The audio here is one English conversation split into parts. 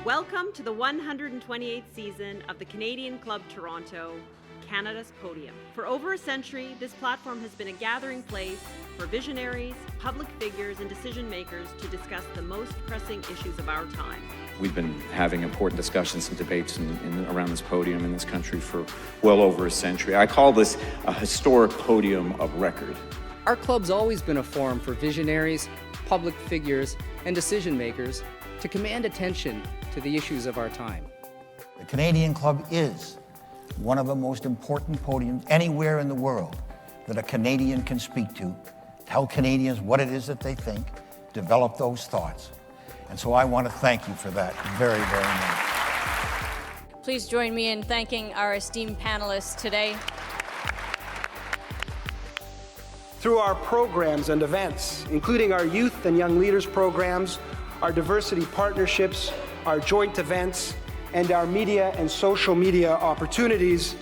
Welcome to the 128th season of the Canadian Club Toronto, Canada's Podium. For over a century, this platform has been a gathering place for visionaries, public figures, and decision makers to discuss the most pressing issues of our time. We've been having important discussions and debates around this podium in this country for well over a century. I call this a historic podium of record. Our club's always been a forum for visionaries, public figures, and decision makers to command attention to the issues of our time. The Canadian Club is one of the most important podiums anywhere in the world that a Canadian can speak to, tell Canadians what it is that they think, develop those thoughts. And so I want to thank you for that very, very much. Please join me in thanking our esteemed panelists today. Through our programs and events, including our youth and young leaders programs, our diversity partnerships, our joint events, and our media and social media opportunities,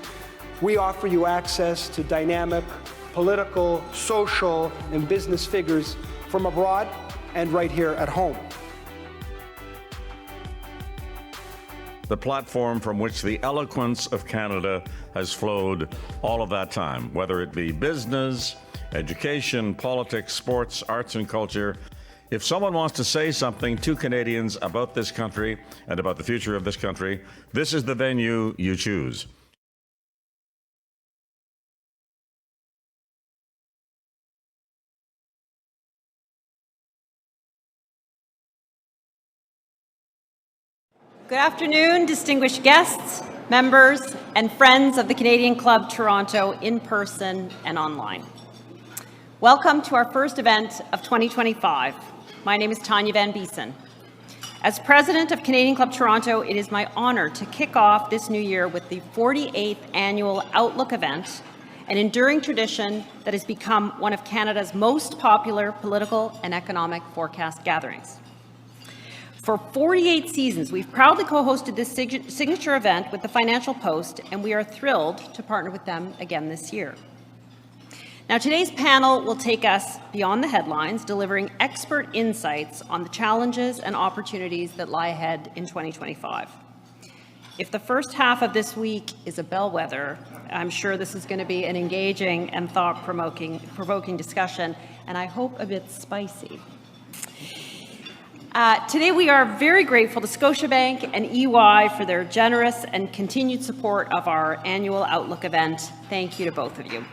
we offer you access to dynamic political, social, and business figures from abroad and right here at home. The platform from which the eloquence of Canada has flowed all of that time, whether it be business, education, politics, sports, arts and culture. If someone wants to say something to Canadians about this country and about the future of this country, this is the venue you choose. Good afternoon, distinguished guests, members, and friends of the Canadian Club Toronto in person and online. Welcome to our first event of 2025. My name is Tanya Van Biesen. As President of Canadian Club Toronto, it is my honor to kick off this new year with the 48th annual Outlook event, an enduring tradition that has become one of Canada's most popular political and economic forecast gatherings. For 48 seasons, we've proudly co-hosted this signature event with the Financial Post, and we are thrilled to partner with them again this year. Now, today's panel will take us beyond the headlines, delivering expert insights on the challenges and opportunities that lie ahead in 2025. If the first half of this week is a bellwether, I'm sure this is going to be an engaging and thought-provoking discussion, and I hope a bit spicy. Today, we are very grateful to Scotiabank and EY for their generous and continued support of our annual Outlook event. Thank you to both of you.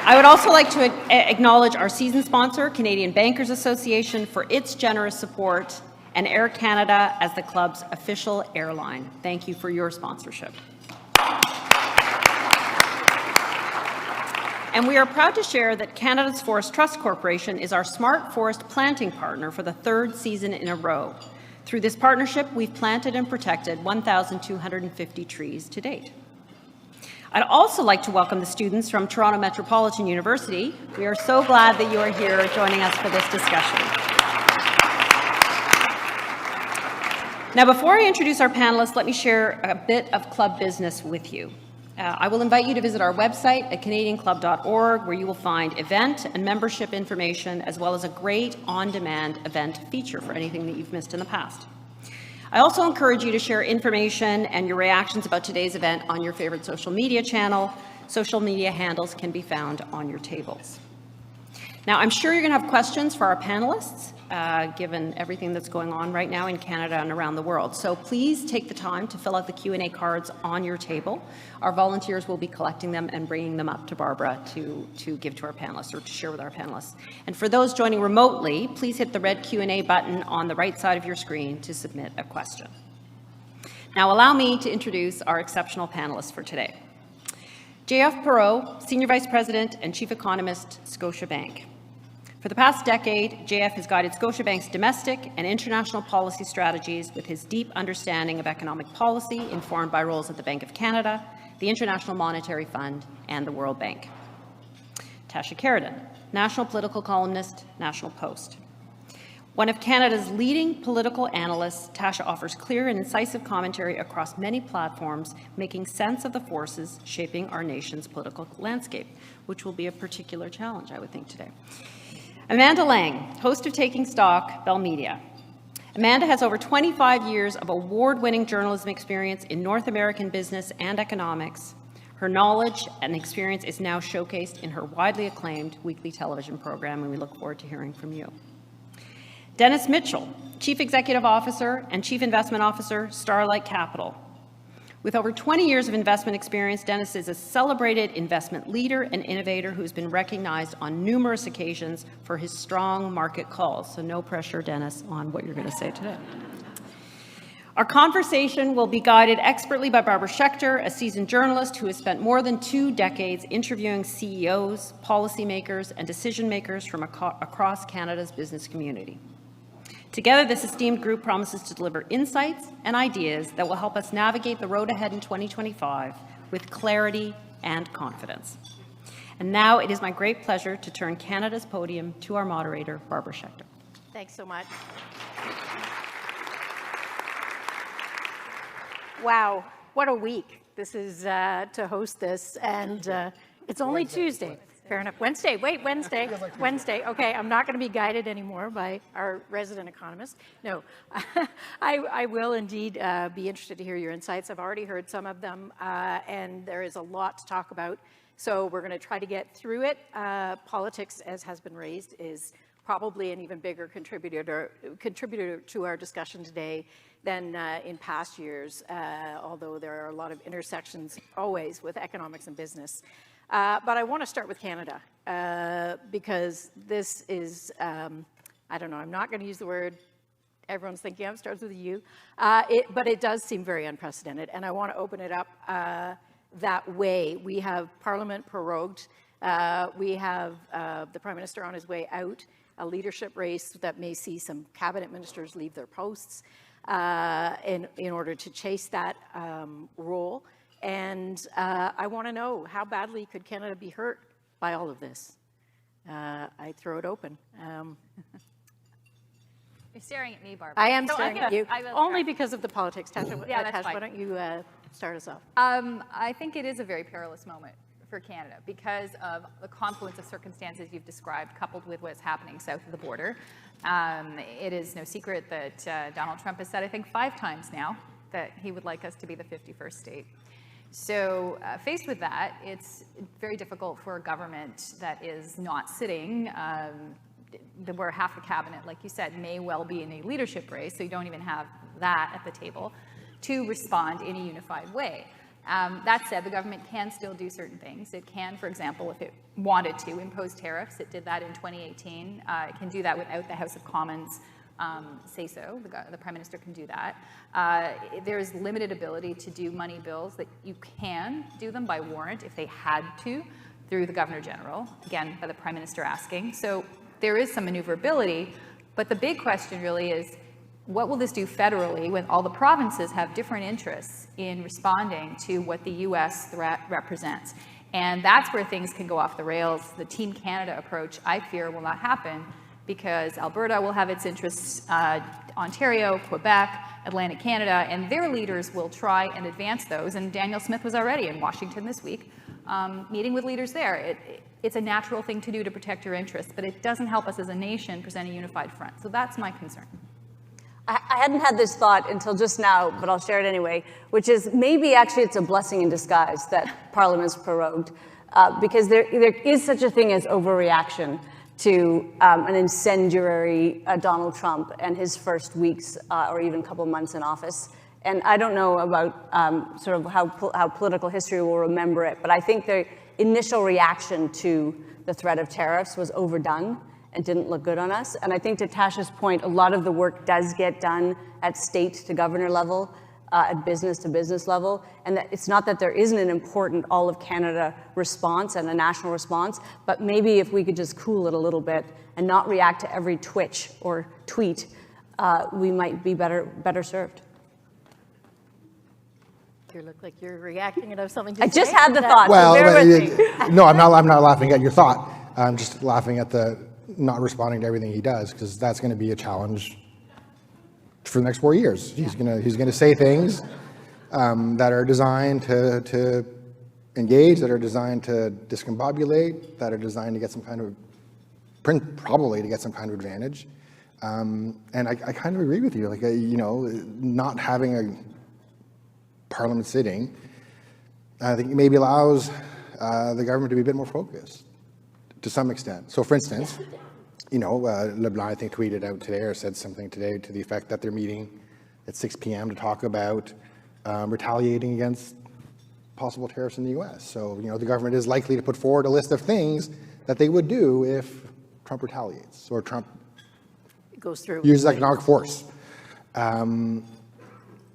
I would also like to acknowledge our season sponsor, Canadian Bankers Association, for its generous support, and Air Canada as the club's official airline. Thank you for your sponsorship. And we are proud to share that Canada's Forest Trust Corporation is our smart forest planting partner for the third season in a row. Through this partnership, we've planted and protected 1,250 trees to date. I'd also like to welcome the students from Toronto Metropolitan University. We are so glad that you are here joining us for this discussion. Now, before I introduce our panelists, let me share a bit of club business with you. I will invite you to visit our website at canadianclub.org, where you will find event and membership information, as well as a great on-demand event feature for anything that you've missed in the past. I also encourage you to share information and your reactions about today's event on your favorite social media channel. Social media handles can be found on your tables. Now, I'm sure you're going to have questions for our panelists, given everything that's going on right now in Canada and around the world. So please take the time to fill out the Q&A cards on your table. Our volunteers will be collecting them and bringing them up to Barbara to give to our panelists or to share with our panelists. And for those joining remotely, please hit the red Q&A button on the right side of your screen to submit a question. Now, allow me to introduce our exceptional panelists for today. J.F. Perreault, Senior Vice President and Chief Economist, Scotiabank. For the past decade, JF has guided Scotiabank's domestic and international policy strategies with his deep understanding of economic policy, informed by roles at the Bank of Canada, the International Monetary Fund, and the World Bank. Tasha Keridan, national political columnist, National Post. One of Canada's leading political analysts, Tasha offers clear and incisive commentary across many platforms, making sense of the forces shaping our nation's political landscape, which will be a particular challenge, I would think, today. Amanda Lang, host of Taking Stock, Bell Media. Amanda has over 25 years of award-winning journalism experience in North American business and economics. Her knowledge and experience is now showcased in her widely acclaimed weekly television program, and we look forward to hearing from you. Dennis Mitchell, Chief Executive Officer and Chief Investment Officer, Starlight Capital. With over 20 years of investment experience, Dennis is a celebrated investment leader and innovator who's been recognized on numerous occasions for his strong market calls. So no pressure, Dennis, on what you're going to say today. Our conversation will be guided expertly by Barbara Schechter, a seasoned journalist who has spent more than 2 decades interviewing CEOs, policymakers, and decision-makers from across Canada's business community. Together, this esteemed group promises to deliver insights and ideas that will help us navigate the road ahead in 2025 with clarity and confidence. And now it is my great pleasure to turn Canada's podium to our moderator, Barbara Schechter. Thanks so much. Wow, what a week this is to host this, and it's only Tuesday. Fair enough. Wednesday. Wednesday. Okay, I'm not going to be guided anymore by our resident economist. No, I will indeed be interested to hear your insights. I've already heard some of them, and there is a lot to talk about. So we're going to try to get through it. Politics, as has been raised, is probably an even bigger contributor to our discussion today than in past years, although there are a lot of intersections always with economics and business. But I want to start with Canada because this is, I don't know, I'm not going to use the word everyone's thinking of, starts with a U, but it does seem very unprecedented, and I want to open it up that way. We have Parliament prorogued, we have the Prime Minister on his way out, a leadership race that may see some cabinet ministers leave their posts in order to chase that role. And I want to know, how badly could Canada be hurt by all of this? I throw it open. You're staring at me, Barbara. I am So staring at you, only because of the politics. Tasha, Yeah, that's Tasha, fine. why don't you start us off? I think it is a very perilous moment for Canada because of the confluence of circumstances you've described, coupled with what's happening south of the border. It is no secret that Donald Trump has said, I think 5 times now, that he would like us to be the 51st state. So faced with that, it's very difficult for a government that is not sitting, where half the cabinet, like you said, may well be in a leadership race, so you don't even have that at the table, to respond in a unified way. That said, the government can still do certain things. It can, for example, if it wanted to, impose tariffs. It did that in 2018. It can do that without the House of Commons say so. The Prime Minister can do that. There is limited ability to do money bills that you can do them by warrant if they had to through the Governor General, again, by the Prime Minister asking. So there is some maneuverability, but the big question really is, what will this do federally when all the provinces have different interests in responding to what the U.S. threat represents? And that's where things can go off the rails. The Team Canada approach, I fear, will not happen because Alberta will have its interests, Ontario, Quebec, Atlantic Canada, and their leaders will try and advance those. And Daniel Smith was already in Washington this week, meeting with leaders there. It's a natural thing to do to protect your interests, but it doesn't help us as a nation present a unified front. So that's my concern. I hadn't had this thought until just now, but I'll share it anyway, which is maybe actually it's a blessing in disguise that Parliament's prorogued, because there is such a thing as overreaction to an incendiary Donald Trump and his first weeks or even couple months in office. And I don't know about sort of how political history will remember it, but I think the initial reaction to the threat of tariffs was overdone and didn't look good on us. And I think to Tasha's point, a lot of the work does get done at state to governor level, at business to business level. And that it's not that there isn't an important all of Canada response and a national response, but maybe if we could just cool it a little bit and not react to every twitch or tweet, we might be better served. You look like you're reacting and have something to I say. just had the thought, Well, so bear with me. no, I'm not laughing at your thought. I'm just laughing at the not responding to everything he does, because that's going to be a challenge for the next 4 years. He's going to say things that are designed to engage, that are designed to discombobulate, that are designed to get some kind of probably to get some kind of advantage. And I kind of agree with you, like, you know, not having a parliament sitting, I think maybe allows the government to be a bit more focused to some extent. So for instance, you know, LeBlanc, I think, tweeted out today or said something today to the effect that they're meeting at 6 p.m. to talk about retaliating against possible tariffs in the U.S. So, you know, the government is likely to put forward a list of things that they would do if Trump retaliates or Trump goes through. Uses economic force.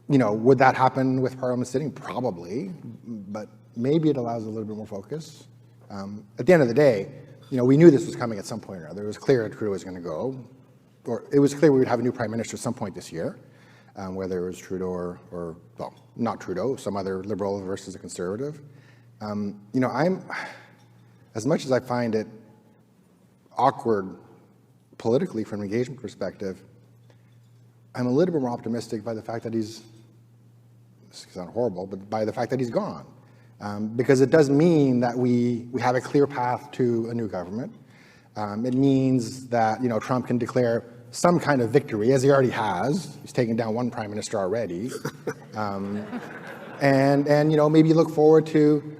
You know, would that happen with Parliament sitting? Probably, but maybe it allows a little bit more focus. At the end of the day, you know, we knew this was coming at some point or other. It was clear that Trudeau was going to go, or it was clear we would have a new prime minister at some point this year, whether it was Trudeau or well, not Trudeau, some other Liberal versus a Conservative. You know, as much as I find it awkward politically from an engagement perspective, I'm a little bit more optimistic by the fact that this is not horrible, but by the fact that he's gone. Because it does mean that we have a clear path to a new government. It means that, you know, Trump can declare some kind of victory, as he already has. He's taken down one prime minister already. And you know, maybe look forward to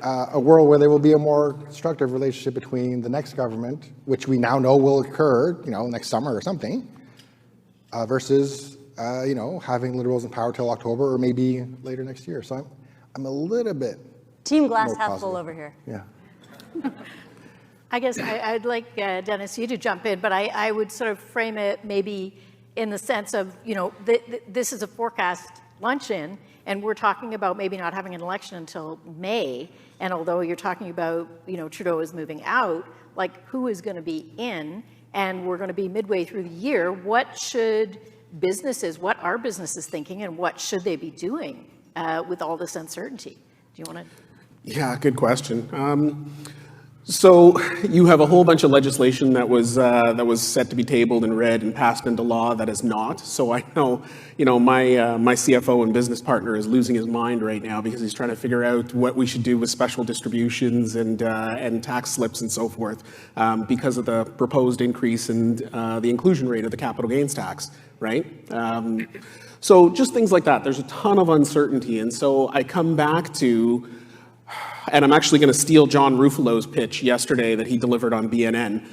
a world where there will be a more constructive relationship between the next government, which we now know will occur, you know, next summer or something, versus, you know, having Liberals in power till October or maybe later next year. So I'm a little bit Team glass more half positive. full over here. Yeah. I guess I'd like, Dennis, you to jump in, but I would sort of frame it maybe in the sense of, you know, this is a forecast luncheon, and we're talking about maybe not having an election until May, and although you're talking about, you know, Trudeau is moving out, like, who is going to be in, and we're going to be midway through the year, what are businesses thinking, and what should they be doing with all this uncertainty? Do you want to? Yeah, good question. So you have a whole bunch of legislation that was set to be tabled and read and passed into law that is not. So I know, you know, my CFO and business partner is losing his mind right now because he's trying to figure out what we should do with special distributions and tax slips and so forth because of the proposed increase in the inclusion rate of the capital gains tax, right? So just things like that. There's a ton of uncertainty, and so I come back to. And I'm actually going to steal John Ruffalo's pitch yesterday that he delivered on BNN.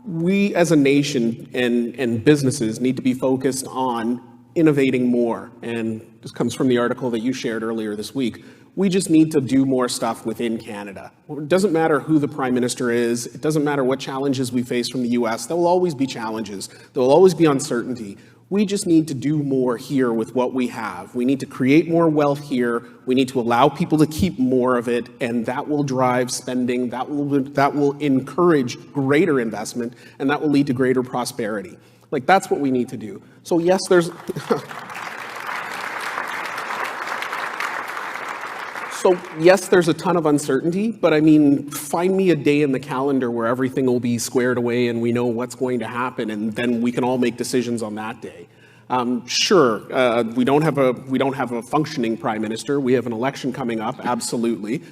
We as a nation and businesses need to be focused on innovating more. And this comes from the article that you shared earlier this week. We just need to do more stuff within Canada. It doesn't matter who the prime minister is. It doesn't matter what challenges we face from the US. There will always be challenges. There will always be uncertainty. We just need to do more here with what we have. We need to create more wealth here. We need to allow people to keep more of it, and that will drive spending. That will encourage greater investment, and that will lead to greater prosperity. Like, that's what we need to do. So yes, there's there's a ton of uncertainty, but I mean, find me a day in the calendar where everything will be squared away and we know what's going to happen, and then we can all make decisions on that day. Sure, we don't have a functioning prime minister. We have an election coming up, absolutely.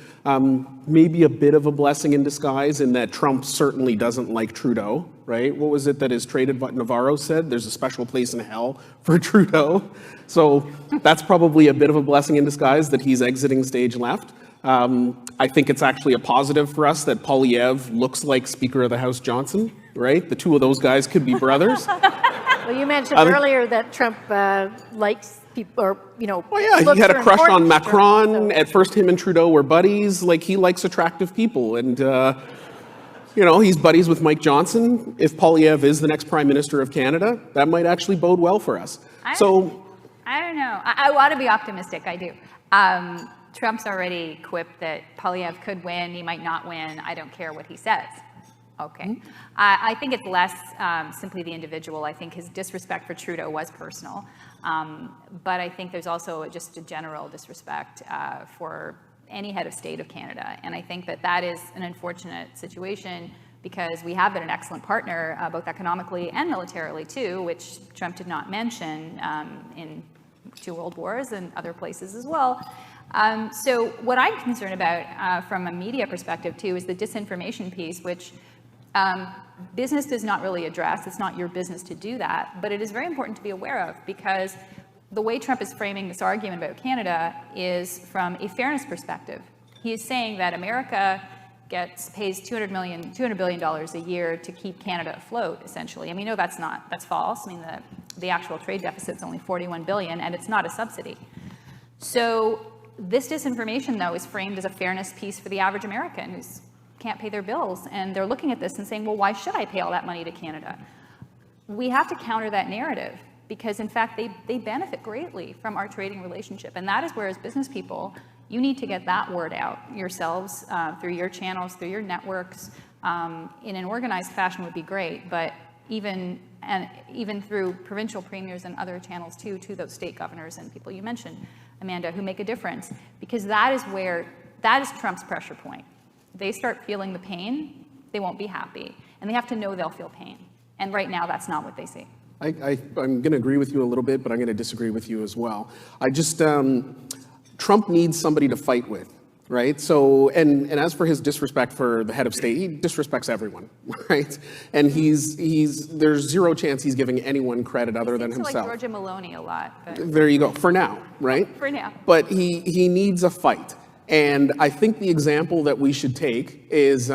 Maybe a bit of a blessing in disguise in that Trump certainly doesn't like Trudeau, right? What was it that his trade advisor Navarro said? There's a special place in hell for Trudeau. So that's probably a bit of a blessing in disguise that he's exiting stage left. I think it's actually a positive for us that Poilievre looks like Speaker of the House Johnson, right? The two of those guys could be brothers. Well, you mentioned earlier that Trump likes people, or, you know. Well, yeah, he had a crush on Macron. So. At first, him and Trudeau were buddies. Like, he likes attractive people. And, you know, he's buddies with Mike Johnson. If Poilievre is the next Prime Minister of Canada, that might actually bode well for us. I don't know. I want to be optimistic. I do. Trump's already quipped that Poilievre could win. He might not win. I don't care what he says. Okay. I think it's less simply the individual. I think his disrespect for Trudeau was personal. But I think there's also just a general disrespect for any head of state of Canada. And I think that is an unfortunate situation because we have been an excellent partner, both economically and militarily too, which Trump did not mention in 2 world wars and other places as well. So what I'm concerned about from a media perspective too is the disinformation piece, which Business does not really address, it's not your business to do that, but it is very important to be aware of, because the way Trump is framing this argument about Canada is from a fairness perspective. He is saying that America pays $200 billion a year to keep Canada afloat, essentially. And we know that's false. I mean, the actual trade deficit is only $41 billion, and it's not a subsidy. So this disinformation, though, is framed as a fairness piece for the average American who can't pay their bills. And they're looking at this and saying, well, why should I pay all that money to Canada? We have to counter that narrative, because, in fact, they benefit greatly from our trading relationship. And that is where, as business people, you need to get that word out yourselves through your channels, through your networks. In an organized fashion would be great, but even through provincial premiers and other channels too, to those state governors and people you mentioned, Amanda, who make a difference, because that is Trump's pressure point. They start feeling the pain, they won't be happy, and they have to know they'll feel pain. And right now, that's not what they see. I'm going to agree with you a little bit, but I'm going to disagree with you as well. Trump needs somebody to fight with, right? So, and as for his disrespect for the head of state, he disrespects everyone, right? And there's zero chance he's giving anyone credit other than himself. Like Georgia Maloney a lot. But. There you go, for now, right? For now. But he needs a fight. And I think the example that we should take is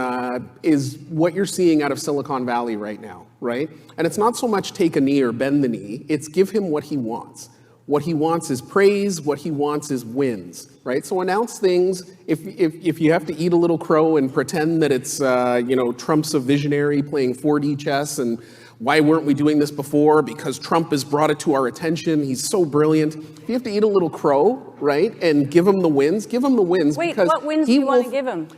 what you're seeing out of Silicon Valley right now, right? And it's not so much take a knee or bend the knee, it's give him what he wants. What he wants is praise, what he wants is wins, right? So announce things. If you have to eat a little crow and pretend that it's, Trump's a visionary playing 4D chess, and why weren't we doing this before? Because Trump has brought it to our attention. He's so brilliant. If you have to eat a little crow, right, and give him the wins, give him the wins. Wait, what wins do you want to give him?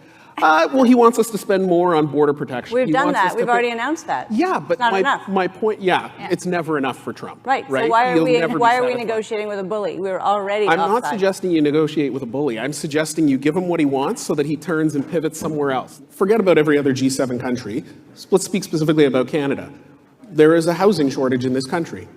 Well, he wants us to spend more on border protection. We've done that. We've already announced that. Yeah, but it's not enough. My point, it's never enough for Trump. Right. So why are we negotiating with a bully? We're already I'm offside. not suggesting you negotiate with a bully. I'm suggesting you give him what he wants so that he turns and pivots somewhere else. Forget about every other G7 country. Let's speak specifically about Canada. There is a housing shortage in this country.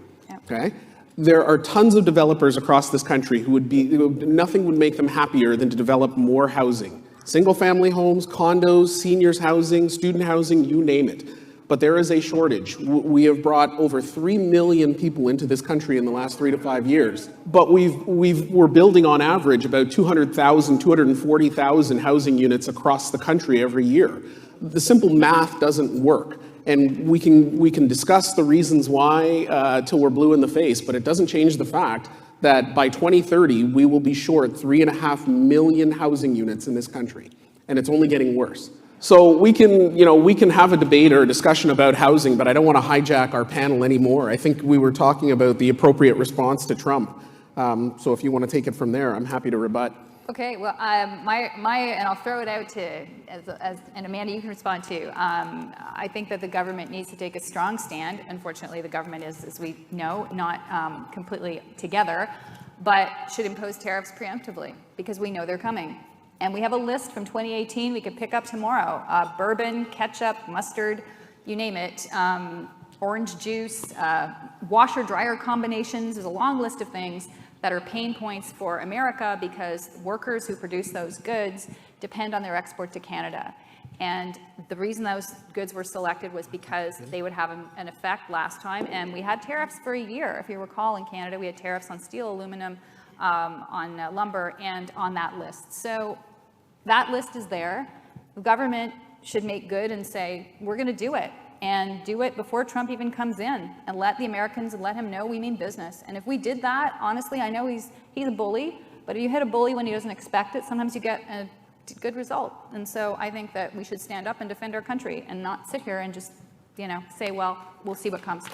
Okay? There are tons of developers across this country who nothing would make them happier than to develop more housing. Single-family homes, condos, seniors housing, student housing, you name it. But there is a shortage. We have brought over 3 million people into this country in the last 3 to 5 years. But we're building on average about 200,000, 240,000 housing units across the country every year. The simple math doesn't work. And we can discuss the reasons why till we're blue in the face, but it doesn't change the fact that by 2030, we will be short 3.5 million housing units in this country. And it's only getting worse. So we can have a debate or a discussion about housing, but I don't want to hijack our panel anymore. I think we were talking about the appropriate response to Trump. So if you want to take it from there, I'm happy to rebut. Okay, well, and I'll throw it out to, and Amanda, you can respond too. I think that the government needs to take a strong stand. Unfortunately, the government is, as we know, not completely together, but should impose tariffs preemptively because we know they're coming. And we have a list from 2018 we could pick up tomorrow. Bourbon, ketchup, mustard, you name it, orange juice, washer-dryer combinations. There's a long list of things that are pain points for America because workers who produce those goods depend on their export to Canada. And the reason those goods were selected was because they would have an effect last time. And we had tariffs for a year. If you recall, in Canada, we had tariffs on steel, aluminum, on lumber, and on that list. So that list is there. The government should make good and say, we're going to do it. And do it before Trump even comes in, and let the Americans let him know we mean business. And if we did that, honestly, I know he's a bully, but if you hit a bully when he doesn't expect it, sometimes you get a good result. And so I think that we should stand up and defend our country and not sit here and just, say, well, we'll see what comes.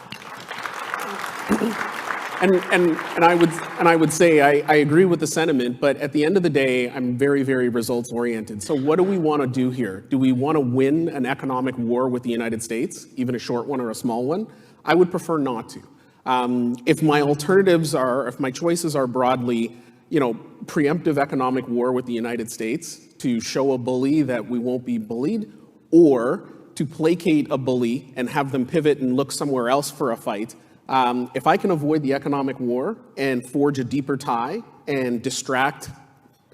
And I would say I agree with the sentiment, but at the end of the day, I'm very, very results oriented. So what do we want to do here? Do we want to win an economic war with the United States, even a short one or a small one? I would prefer not to. If my choices are broadly, preemptive economic war with the United States to show a bully that we won't be bullied, or to placate a bully and have them pivot and look somewhere else for a fight, if I can avoid the economic war and forge a deeper tie and distract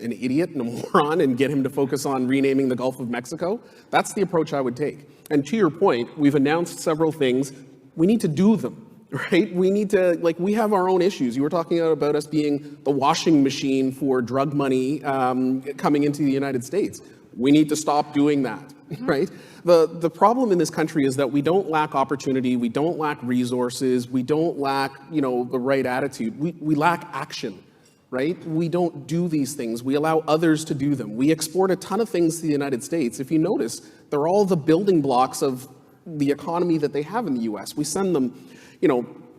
an idiot and a moron and get him to focus on renaming the Gulf of Mexico. That's the approach I would take. And to your point, we've announced several things. We need to do them, right? We need to, like, we have our own issues. You were talking about us being the washing machine for drug money coming into the United States. We need to stop doing that, right? The problem in this country is that we don't lack opportunity, we don't lack resources, we don't lack, the right attitude. We lack action. Right? We don't do these things. We allow others to do them. We export a ton of things to the United States. If you notice, they're all the building blocks of the economy that they have in the US. We send them,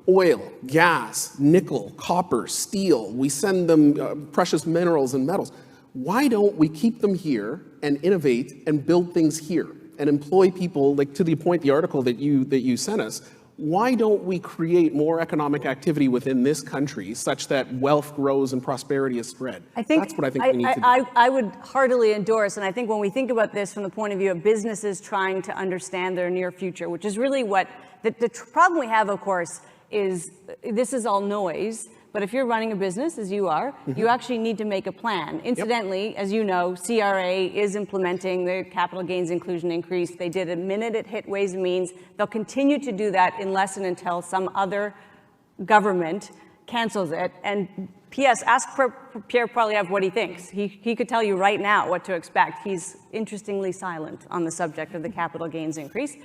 oil, gas, nickel, copper, steel. We send them precious minerals and metals. Why don't we keep them here and innovate and build things here and employ people, like to the point, the article that you sent us? Why don't we create more economic activity within this country such that wealth grows and prosperity is spread? That's what I think we need to do. I would heartily endorse, and I think when we think about this from the point of view of businesses trying to understand their near future, which is really what, the problem we have, of course, is this is all noise. But if you're running a business, as you are, you actually need to make a plan. Incidentally, as you know, CRA is implementing the capital gains inclusion increase. They did a minute it hit Ways and Means. They'll continue to do that unless and until some other government cancels it. And P.S., ask Pierre Poilievre what he thinks. He could tell you right now what to expect. He's interestingly silent on the subject of the capital gains increase.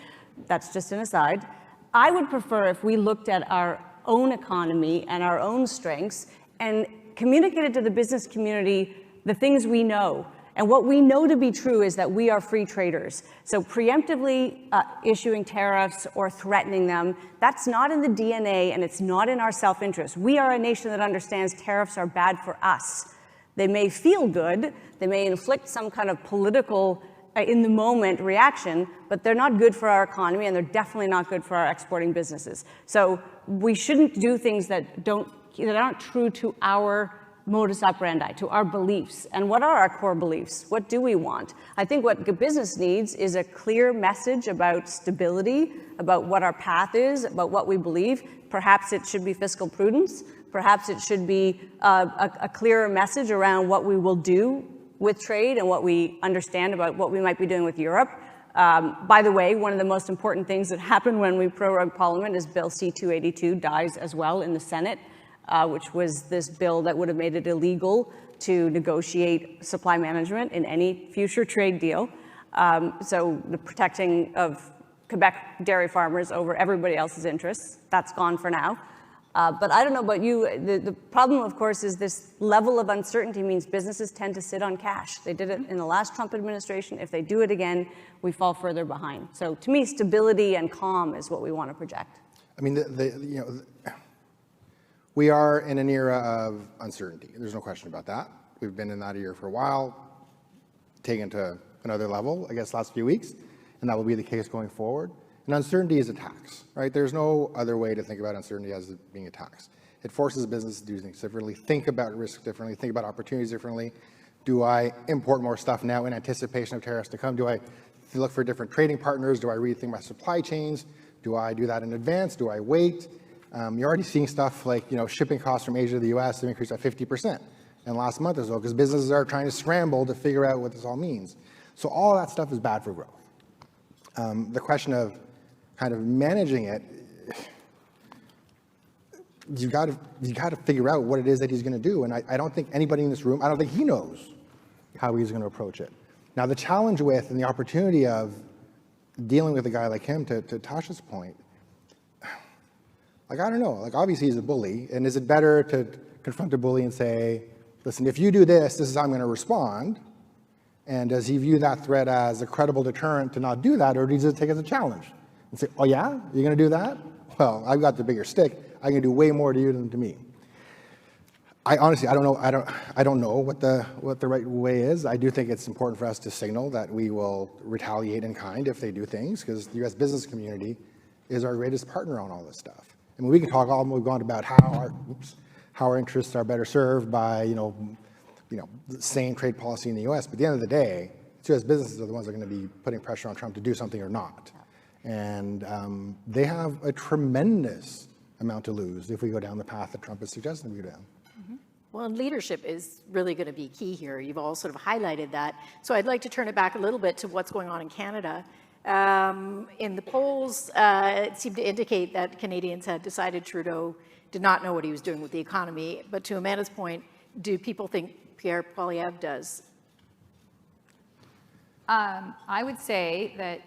That's just an aside. I would prefer if we looked at our own economy and our own strengths and communicated to the business community the things we know. And what we know to be true is that we are free traders. So preemptively issuing tariffs or threatening them, that's not in the DNA and it's not in our self-interest. We are a nation that understands tariffs are bad for us. They may feel good, they may inflict some kind of political in the moment reaction, but they're not good for our economy and they're definitely not good for our exporting businesses. So we shouldn't do things that aren't true to our modus operandi, to our beliefs. And what are our core beliefs? What do we want? I think what business needs is a clear message about stability, about what our path is, about what we believe. Perhaps it should be fiscal prudence. Perhaps it should be a clearer message around what we will do with trade and what we understand about what we might be doing with Europe. By the way, one of the most important things that happened when we prorogued Parliament is Bill C-282 dies as well in the Senate, which was this bill that would have made it illegal to negotiate supply management in any future trade deal. So the protecting of Quebec dairy farmers over everybody else's interests, that's gone for now. But I don't know about you, the problem, of course, is this level of uncertainty means businesses tend to sit on cash. They did it in the last Trump administration. If they do it again, we fall further behind. So to me, stability and calm is what we want to project. I mean, we are in an era of uncertainty. There's no question about that. We've been in that era for a while, taken to another level, I guess, last few weeks, and that will be the case going forward. And uncertainty is a tax, right? There's no other way to think about uncertainty as being a tax. It forces business to do things differently, think about risk differently, think about opportunities differently. Do I import more stuff now in anticipation of tariffs to come? Do I look for different trading partners? Do I rethink my supply chains? Do I do that in advance? Do I wait? You're already seeing stuff like, shipping costs from Asia to the US have increased by 50% in the last month or so because businesses are trying to scramble to figure out what this all means. So all of that stuff is bad for growth. The question of kind of managing it, you got to figure out what it is that he's going to do. And I don't think anybody in this room, I don't think he knows how he's going to approach it. Now, the challenge with and the opportunity of dealing with a guy like him, to Tasha's point, I don't know. Obviously, he's a bully. And is it better to confront a bully and say, listen, if you do this, this is how I'm going to respond? And does he view that threat as a credible deterrent to not do that, or does he take it as a challenge? And say, oh yeah, you're going to do that? Well, I've got the bigger stick. I can do way more to you than to me. I honestly, I don't know. I don't know what the right way is. I do think it's important for us to signal that we will retaliate in kind if they do things, because the U.S. business community is our greatest partner on all this stuff. I mean, we can talk all we've gone about how our interests are better served by sane trade policy in the U.S. But at the end of the day, U.S. businesses are the ones that are going to be putting pressure on Trump to do something or not. And they have a tremendous amount to lose if we go down the path that Trump is suggesting we go down. Well, and leadership is really going to be key here. You've all sort of highlighted that. So I'd like to turn it back a little bit to what's going on in Canada. In the polls, it seemed to indicate that Canadians had decided Trudeau did not know what he was doing with the economy. But to Amanda's point, do people think Pierre Poilievre does? I would say that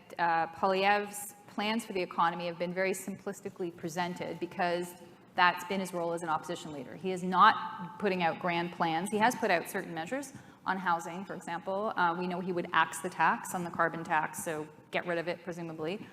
Poilievre's plans for the economy have been very simplistically presented because that's been his role as an opposition leader. He is not putting out grand plans. He has put out certain measures on housing, for example. We know he would axe the tax on the carbon tax, so get rid of it, presumably.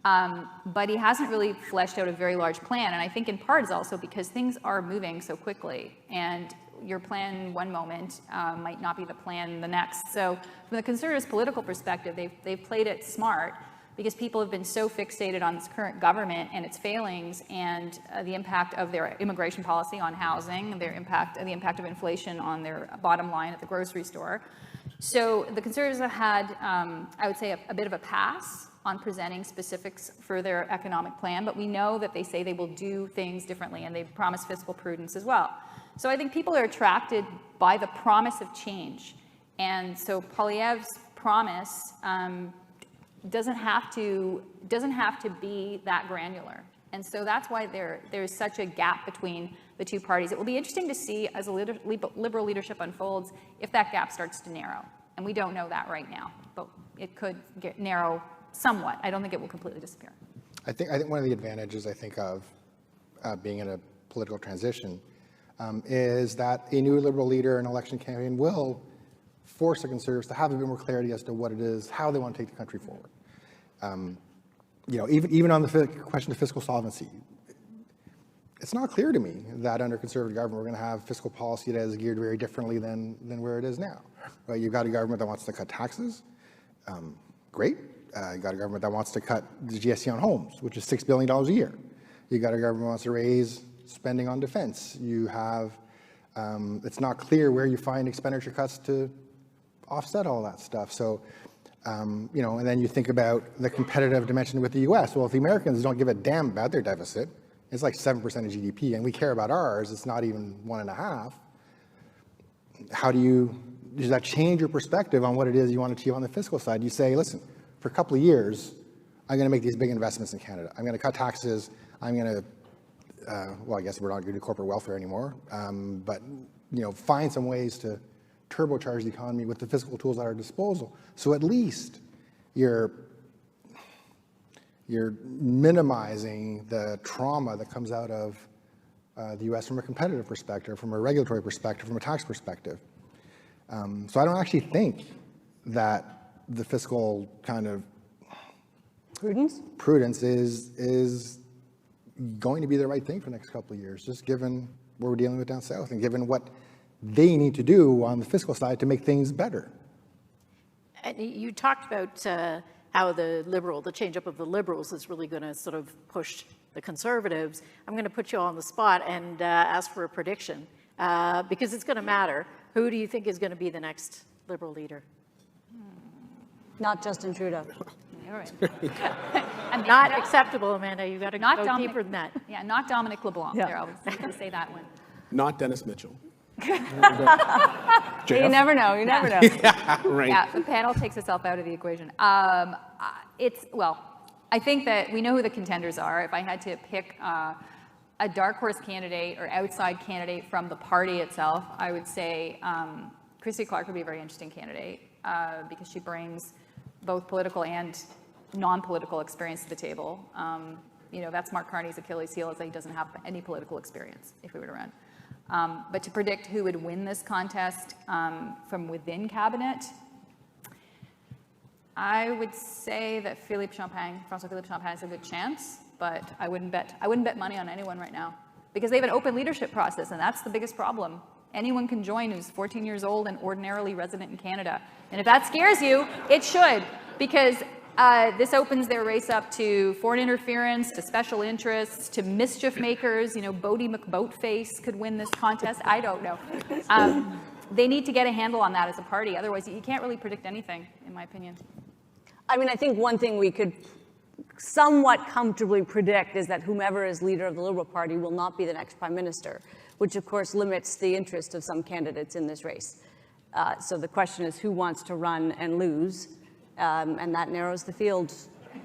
But he hasn't really fleshed out a very large plan, and I think in part is also because things are moving so quickly, and your plan one moment might not be the plan the next. So from the Conservatives' political perspective, they've played it smart, because people have been so fixated on this current government and its failings and the impact of their immigration policy on housing, the impact of inflation on their bottom line at the grocery store. So the Conservatives have had, I would say, a bit of a pass on presenting specifics for their economic plan, but we know that they say they will do things differently, and they've promised fiscal prudence as well. So I think people are attracted by the promise of change. And so Poilievre's promise doesn't have to be that granular. And so that's why there's such a gap between the two parties. It will be interesting to see as a Liberal leadership unfolds if that gap starts to narrow. And we don't know that right now, but it could narrow somewhat. I don't think it will completely disappear. I think one of the advantages of being in a political transition is that a new Liberal leader in an election campaign will force the Conservatives to have a bit more clarity as to what it is, how they want to take the country forward. Even on the question of fiscal solvency, it's not clear to me that under Conservative government we're going to have fiscal policy that is geared very differently than where it is now. Right? You've got a government that wants to cut taxes, great. You've got a government that wants to cut the GST on homes, which is $6 billion a year. You've got a government that wants to raise spending on defense. You have, it's not clear where you find expenditure cuts to offset all that stuff. So, and then you think about the competitive dimension with the U.S. Well, if the Americans don't give a damn about their deficit, it's like 7% of GDP, and we care about ours, it's not even 1.5. Does that change your perspective on what it is you want to achieve on the fiscal side? You say, listen, for a couple of years, I'm going to make these big investments in Canada. I'm going to cut taxes. I'm going to, well, I guess we're not going to do corporate welfare anymore, but, find some ways to turbocharge the economy with the fiscal tools at our disposal. So at least you're minimizing the trauma that comes out of the U.S. from a competitive perspective, from a regulatory perspective, from a tax perspective. So I don't actually think that the fiscal kind of prudence is going to be the right thing for the next couple of years, just given what we're dealing with down south and given what they need to do on the fiscal side to make things better. And you talked about how the change-up of the Liberals is really going to sort of push the Conservatives. I'm going to put you all on the spot and ask for a prediction, because it's going to matter. Who do you think is going to be the next Liberal leader? Not Justin Trudeau. All right. Not acceptable, Amanda. You've got to go deeper than that. Yeah, not Dominic LeBlanc. Yeah. There, I'll say that one. Not Dennis Mitchell. You never know. You never know. Yeah, right. Yeah, the panel takes itself out of the equation. I think that we know who the contenders are. If I had to pick a dark horse candidate or outside candidate from the party itself, I would say Christy Clark would be a very interesting candidate because she brings both political and non-political experience to the table. That's Mark Carney's Achilles heel, is that he doesn't have any political experience if he were to run. But to predict who would win this contest from within cabinet, I would say that François-Philippe Champagne has a good chance, but I wouldn't bet money on anyone right now because they have an open leadership process, and that's the biggest problem. Anyone can join who's 14 years old and ordinarily resident in Canada. And if that scares you, it should, because this opens their race up to foreign interference, to special interests, to mischief makers. Bodie McBoatface could win this contest. I don't know. They need to get a handle on that as a party. Otherwise, you can't really predict anything, in my opinion. I mean, I think one thing we could somewhat comfortably predict is that whomever is leader of the Liberal Party will not be the next prime minister, which of course limits the interest of some candidates in this race. So the question is who wants to run and lose, and that narrows the field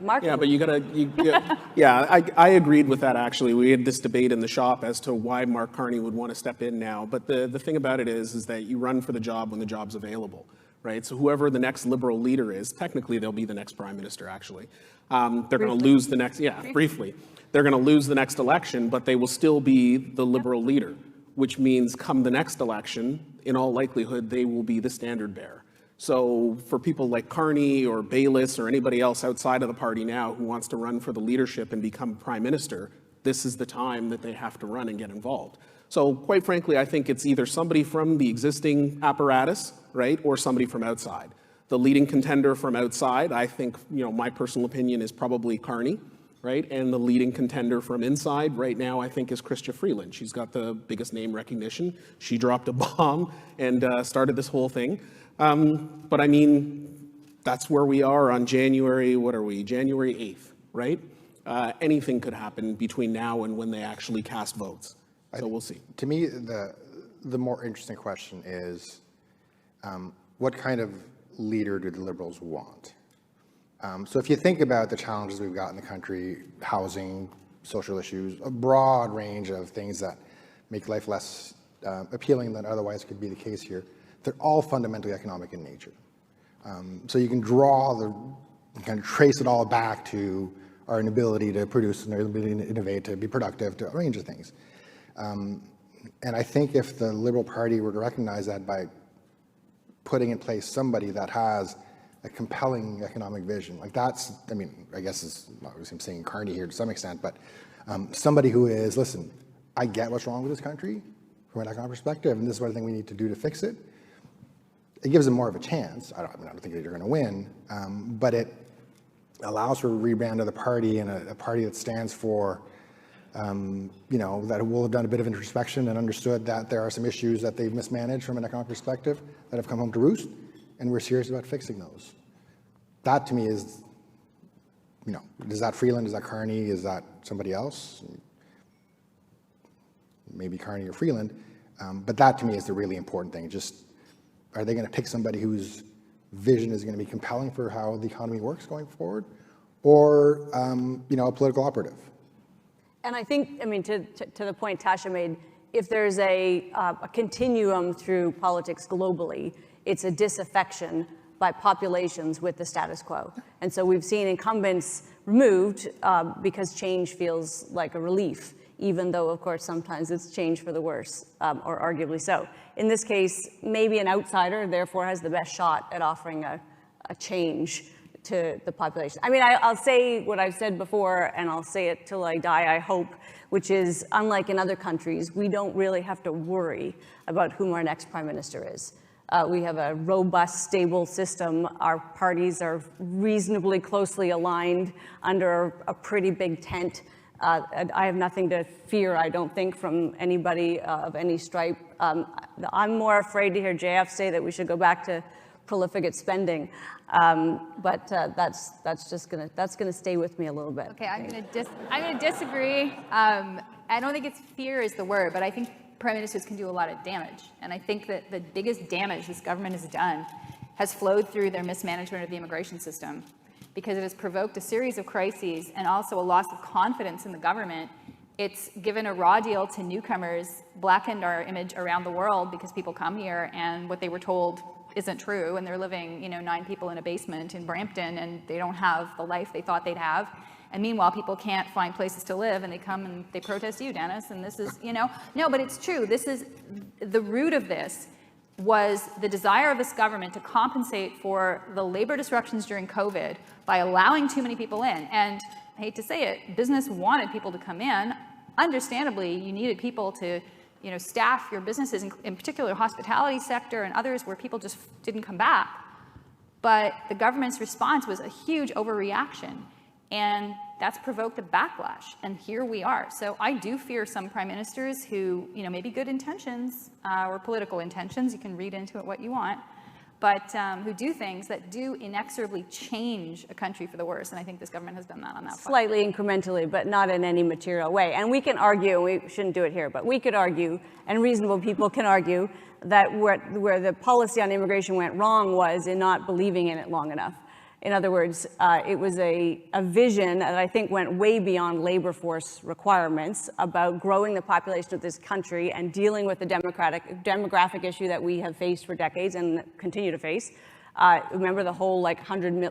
markedly. Yeah, but you gotta, yeah, I agreed with that actually. We had this debate in the shop as to why Mark Carney would want to step in now. But the thing about it is that you run for the job when the job's available, right? So whoever the next Liberal leader is, technically they'll be the next Prime Minister actually. They're going to lose the next, briefly. They're going to lose the next election, but they will still be the Liberal leader, which means come the next election, in all likelihood, they will be the standard bearer. So for people like Carney or Bayliss or anybody else outside of the party now who wants to run for the leadership and become Prime Minister, this is the time that they have to run and get involved. So quite frankly, I think it's either somebody from the existing apparatus, right, or somebody from outside. The leading contender from outside, I think, my personal opinion is probably Carney, right? And the leading contender from inside right now, I think, is Chrystia Freeland. She's got the biggest name recognition. She dropped a bomb and started this whole thing. But I mean, that's where we are on January 8th, right? Anything could happen between now and when they actually cast votes. So we'll see. To me, the more interesting question is, what kind of leader do the Liberals want? So if you think about the challenges we've got in the country, housing, social issues, a broad range of things that make life less appealing than otherwise could be the case here, they're all fundamentally economic in nature. So you can kind of trace it all back to our inability to produce and our ability to innovate, to be productive, to a range of things. And I think if the Liberal Party were to recognize that by putting in place somebody that has a compelling economic vision, like that's, I mean, I guess I'm saying Carney here to some extent, but somebody who is, listen, I get what's wrong with this country from an economic perspective, and this is what I think we need to do to fix it. It gives them more of a chance. I don't think they're going to win, but it allows for a rebrand of the party and a party that stands for, that will have done a bit of introspection and understood that there are some issues that they've mismanaged from an economic perspective that have come home to roost, and we're serious about fixing those. That to me is, is that Freeland, is that Carney, is that somebody else? Maybe Carney or Freeland, but that to me is the really important thing. Just, are they going to pick somebody whose vision is going to be compelling for how the economy works going forward, or a political operative? And I think, to the point Tasha made, if there's a continuum through politics globally, it's a disaffection by populations with the status quo. And so we've seen incumbents removed because change feels like a relief, even though, of course, sometimes it's change for the worse, or arguably so. In this case, maybe an outsider, therefore, has the best shot at offering a change to the population. I'll say what I've said before, and I'll say it till I die, I hope, which is, unlike in other countries, we don't really have to worry about whom our next prime minister is. We have a robust, stable system. Our parties are reasonably closely aligned under a pretty big tent. I have nothing to fear, I don't think, from anybody of any stripe. I'm more afraid to hear JF say that we should go back to prolific spending, but that's gonna stay with me a little bit. Okay, I'm gonna disagree. I don't think it's fear is the word, but I think prime ministers can do a lot of damage, and I think that the biggest damage this government has done has flowed through their mismanagement of the immigration system, because it has provoked a series of crises and also a loss of confidence in the government. It's given a raw deal to newcomers, blackened our image around the world because people come here and what they were told isn't true, and they're living, 9 people in a basement in Brampton, and they don't have the life they thought they'd have. And meanwhile, people can't find places to live, and they come and they protest you, Dennis, and this is, No, but it's true. This is, the root of this was the desire of this government to compensate for the labor disruptions during COVID by allowing too many people in. And I hate to say it, business wanted people to come in. Understandably, you needed people to staff your businesses, in particular the hospitality sector and others where people just didn't come back. But the government's response was a huge overreaction, and that's provoked a backlash, and here we are. So I do fear some prime ministers who, maybe good intentions or political intentions, you can read into it what you want, but who do things that do inexorably change a country for the worse. And I think this government has done that on that front. Slightly incrementally, but not in any material way. And we can argue, we shouldn't do it here, but we could argue, and reasonable people can argue, that where the policy on immigration went wrong was in not believing in it long enough. In other words, it was a vision that I think went way beyond labor force requirements about growing the population of this country and dealing with the demographic issue that we have faced for decades and continue to face. Remember the whole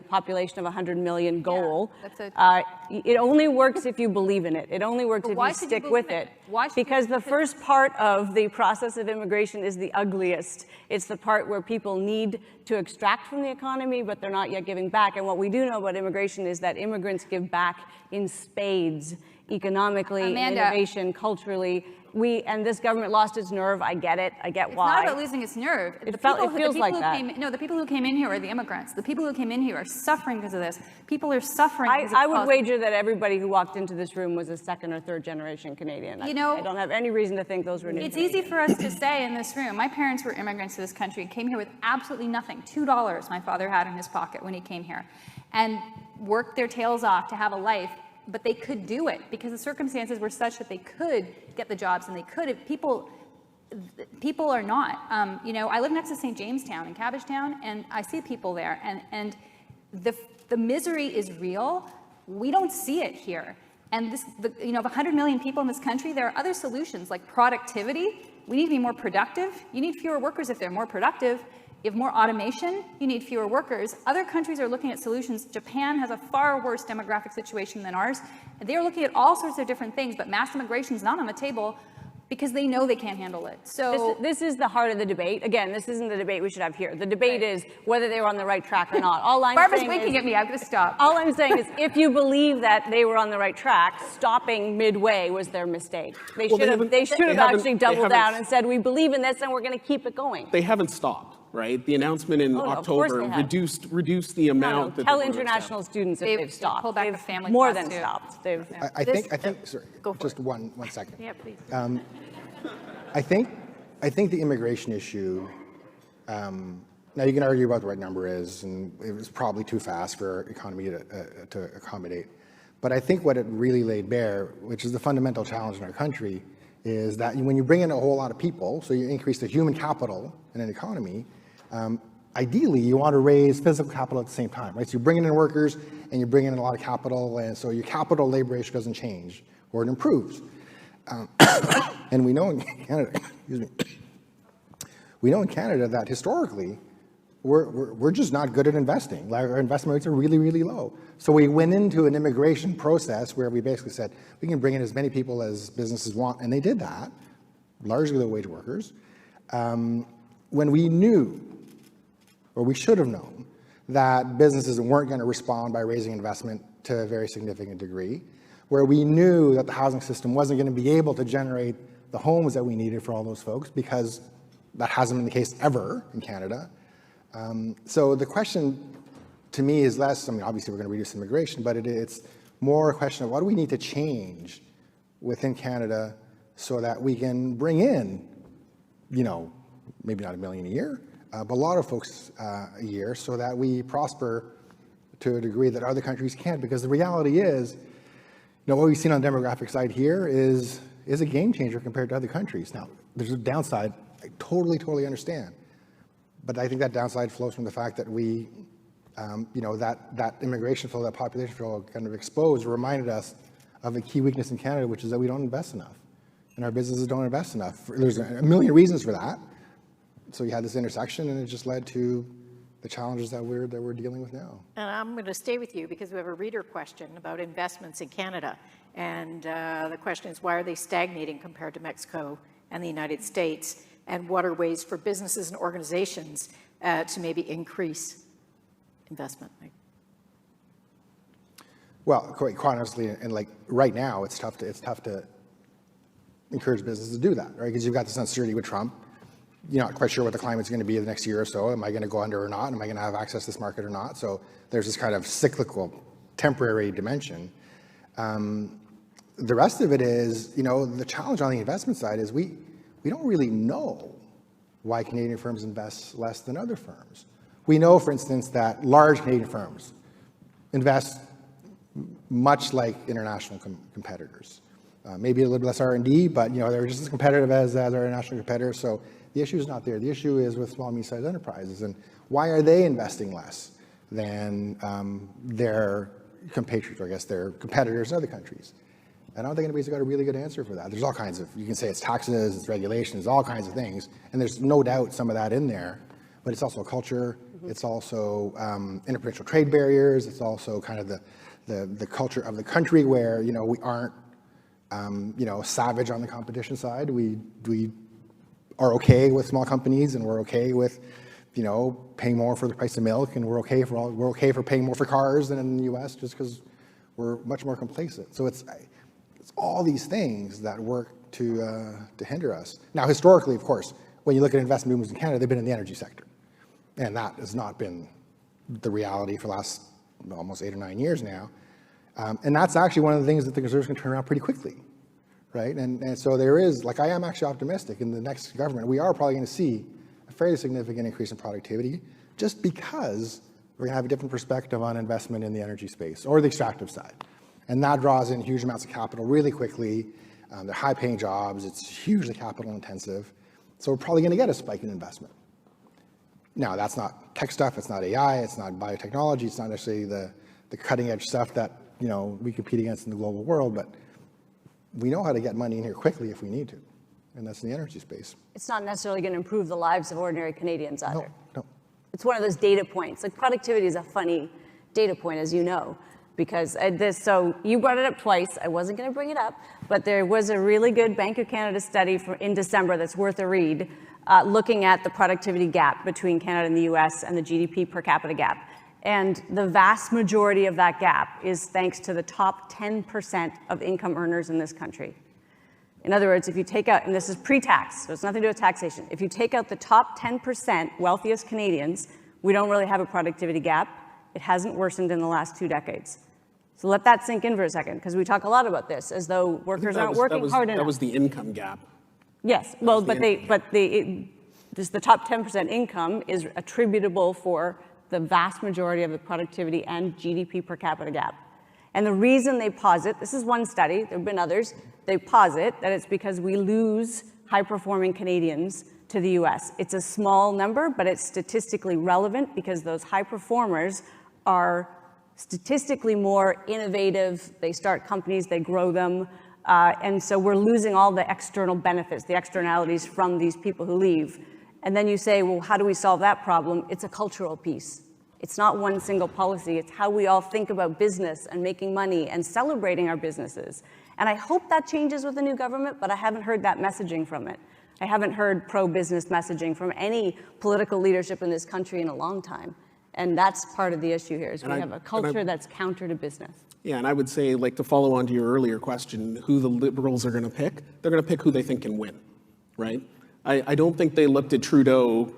population of 100 million goal. Yeah, it only works if you believe in it. It only works if you stick with it. Because the first part of the process of immigration is the ugliest. It's the part where people need to extract from the economy, but they're not yet giving back. And what we do know about immigration is that immigrants give back in spades, economically, innovation, culturally. And this government lost its nerve. I get it. I get why. It's not about losing its nerve. It feels like that. The people who came in here are the immigrants. The people who came in here are suffering because of this. People are suffering because of I would wager that everybody who walked into this room was a second or third generation Canadian. I don't have any reason to think those were new. It's easy for us to say in this room. My parents were immigrants to this country and came here with absolutely nothing. $2 my father had in his pocket when he came here, and worked their tails off to have a life. But they could do it because the circumstances were such that they could get the jobs, and they could. People are not. I live next to St. Jamestown in Cabbagetown, and I see people there, and the misery is real. We don't see it here. And of 100 million people in this country, there are other solutions like productivity. We need to be more productive. You need fewer workers if they're more productive. You have more automation, you need fewer workers. Other countries are looking at solutions. Japan has a far worse demographic situation than ours. They're looking at all sorts of different things, but mass immigration is not on the table because they know they can't handle it. So this is the heart of the debate. Again, this isn't the debate we should have here. The debate is whether they were on the right track or not. Barbara's winking at me. I'm going to stop. All I'm saying is if you believe that they were on the right track, stopping midway was their mistake. They should have actually doubled down and said, we believe in this and we're going to keep it going. They haven't stopped. Right, the announcement in October reduced the amount. Tell international students if they've stopped. Pulled back the family more than stopped. I think. Sorry, just one second. Yeah, please. I think the immigration issue. Now you can argue about what the right number is, and it was probably too fast for our economy to accommodate. But I think what it really laid bare, which is the fundamental challenge in our country, is that when you bring in a whole lot of people, so you increase the human capital in an economy. Ideally, you want to raise physical capital at the same time, right? So you're bringing in workers and you're bringing in a lot of capital, and so your capital labor ratio doesn't change or it improves. And we know in Canada, that historically we're just not good at investing. Our investment rates are really, really low. So we went into an immigration process where we basically said we can bring in as many people as businesses want, and they did that, largely the wage workers. When we knew, or we should have known, that businesses weren't going to respond by raising investment to a very significant degree, where we knew that the housing system wasn't going to be able to generate the homes that we needed for all those folks, because that hasn't been the case ever in Canada. So the question to me is less, obviously we're going to reduce immigration, but it's more a question of what do we need to change within Canada so that we can bring in, maybe not 1 million a year, but a lot of folks a year, so that we prosper to a degree that other countries can't. Because the reality is, what we've seen on the demographic side here is a game changer compared to other countries. Now, there's a downside. I totally understand. But I think that downside flows from the fact that we, that immigration flow, that population flow kind of exposed, reminded us of a key weakness in Canada, which is that we don't invest enough. And our businesses don't invest enough. There's a million reasons for that. So you had this intersection, and it just led to the challenges that we're dealing with now. And I'm going to stay with you because we have a reader question about investments in Canada. And the question is, why are they stagnating compared to Mexico and the United States? And what are ways for businesses and organizations to maybe increase investment? Well, quite honestly, and right now, it's tough to encourage businesses to do that, right? Because you've got this uncertainty with Trump. You're not quite sure what the climate's going to be the next year or so. Am I going to go under or not? Am I going to have access to this market or not? So there's this kind of cyclical, temporary dimension. The rest of it is, the challenge on the investment side is we don't really know why Canadian firms invest less than other firms. We know, for instance, that large Canadian firms invest much like international competitors. Maybe a little bit less R&D, but they're just as competitive as our international competitors. So the issue is not there. The issue is with small and medium-sized enterprises, and why are they investing less than their compatriots, or I guess their competitors in other countries? I don't think anybody's got a really good answer for that. There's all kinds of, you can say it's taxes, it's regulations, all kinds of things, and there's no doubt some of that in there, but it's also culture, it's also interprovincial trade barriers, it's also kind of the culture of the country where, we aren't, savage on the competition side. We are okay with small companies, and we're okay with, paying more for the price of milk, and we're okay for paying more for cars than in the U.S. just because we're much more complacent. So it's all these things that work to hinder us. Now, historically, of course, when you look at investment movements in Canada, they've been in the energy sector, and that has not been the reality for the last almost 8 or 9 years now. And that's actually one of the things that the Conservatives can turn around pretty quickly, right? And so there is, I am actually optimistic in the next government, we are probably going to see a fairly significant increase in productivity just because we're going to have a different perspective on investment in the energy space or the extractive side. And that draws in huge amounts of capital really quickly. They're high-paying jobs. It's hugely capital-intensive. So we're probably going to get a spike in investment. Now, that's not tech stuff. It's not AI. It's not biotechnology. It's not necessarily the cutting-edge stuff that we compete against in the global world. But we know how to get money in here quickly if we need to, and that's in the energy space. It's not necessarily going to improve the lives of ordinary Canadians either. No. It's one of those data points. Productivity is a funny data point, as you know. Because so you brought it up twice. I wasn't going to bring it up, but there was a really good Bank of Canada study in December that's worth a read, looking at the productivity gap between Canada and the US and the GDP per capita gap. And the vast majority of that gap is thanks to the top 10% of income earners in this country. In other words, if you take out, and this is pre-tax, so it's nothing to do with taxation, if you take out the top 10% wealthiest Canadians, we don't really have a productivity gap. It hasn't worsened in the last 2 decades. So let that sink in for a second, because we talk a lot about this as though workers aren't working hard enough. That was the income gap. Yes, well, but the top 10% income is attributable for the vast majority of the productivity and GDP per capita gap. And the reason they posit, this is one study, there have been others, they posit that it's because we lose high-performing Canadians to the US. It's a small number, but it's statistically relevant because those high performers are statistically more innovative. They start companies, they grow them. And so we're losing all the external benefits, the externalities from these people who leave. And then you say, well, how do we solve that problem? It's a cultural piece. It's not one single policy. It's how we all think about business and making money and celebrating our businesses. And I hope that changes with the new government, but I haven't heard that messaging from it. I haven't heard pro-business messaging from any political leadership in this country in a long time. And that's part of the issue here, is we have a culture that's counter to business. Yeah, and I would say, to follow on to your earlier question, who the Liberals are going to pick, they're going to pick who they think can win, right? I don't think they looked at Trudeau,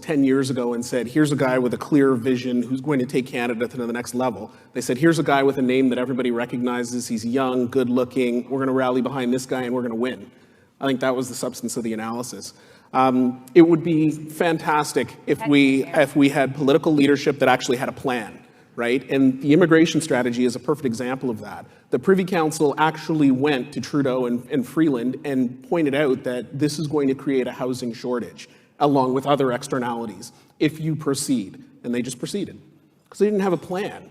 10 years ago and said, here's a guy with a clear vision who's going to take Canada to the next level. They said, here's a guy with a name that everybody recognizes. He's young, good looking. We're going to rally behind this guy and we're going to win. I think that was the substance of the analysis. It would be fantastic if we had political leadership that actually had a plan, right? And the immigration strategy is a perfect example of that. The Privy Council actually went to Trudeau and Freeland and pointed out that this is going to create a housing shortage, along with other externalities, if you proceed. And they just proceeded, because they didn't have a plan.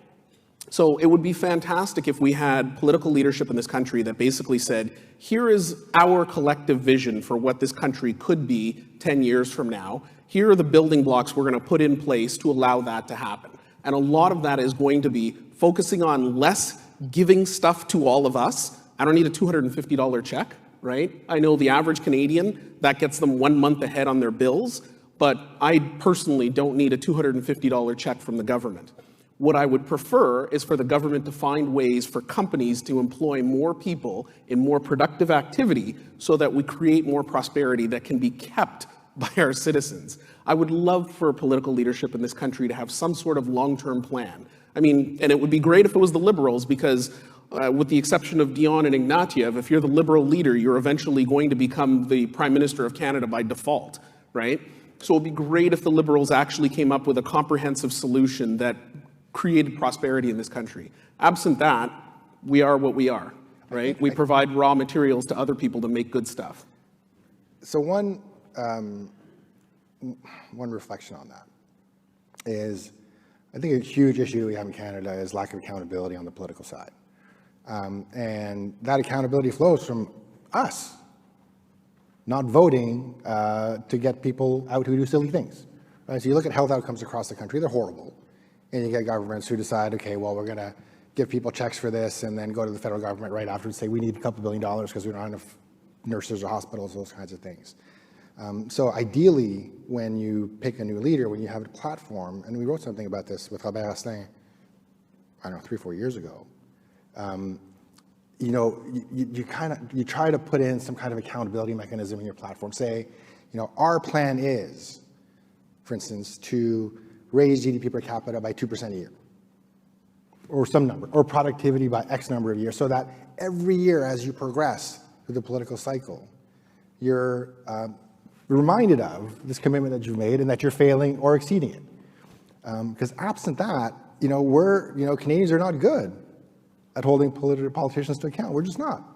So it would be fantastic if we had political leadership in this country that basically said, here is our collective vision for what this country could be 10 years from now. Here are the building blocks we're going to put in place to allow that to happen. And a lot of that is going to be focusing on less giving stuff to all of us. I don't need a $250 check, right? I know the average Canadian, that gets them 1 month ahead on their bills, but I personally don't need a $250 check from the government. What I would prefer is for the government to find ways for companies to employ more people in more productive activity so that we create more prosperity that can be kept by our citizens. I would love for political leadership in this country to have some sort of long-term plan. I mean, and it would be great if it was the Liberals, because with the exception of Dion and Ignatieff, if you're the Liberal leader, you're eventually going to become the Prime Minister of Canada by default, right? So it'd be great if the Liberals actually came up with a comprehensive solution that created prosperity in this country. Absent that, we are what we are, right? We provide raw materials to other people to make good stuff. So one reflection on that is, I think a huge issue we have in Canada is lack of accountability on the political side. And that accountability flows from us not voting to get people out who do silly things. Right? So you look at health outcomes across the country, they're horrible. And you get governments who decide, okay, well, we're going to give people checks for this and then go to the federal government right after and say, we need a couple $2 billion because we don't have enough nurses or hospitals, those kinds of things. So ideally, when you pick a new leader, when you have a platform, and we wrote something about this with Robert Asselin, I don't know, 3 or 4 years ago, you know, you try to put in some kind of accountability mechanism in your platform. Say, you know, our plan is, for instance, to raise GDP per capita by 2% a year, or some number, or productivity by X number of years, so that every year as you progress through the political cycle, you're reminded of this commitment that you've made and that you're failing or exceeding it. Because absent that, you know, Canadians are not good at holding politicians to account. We're just not.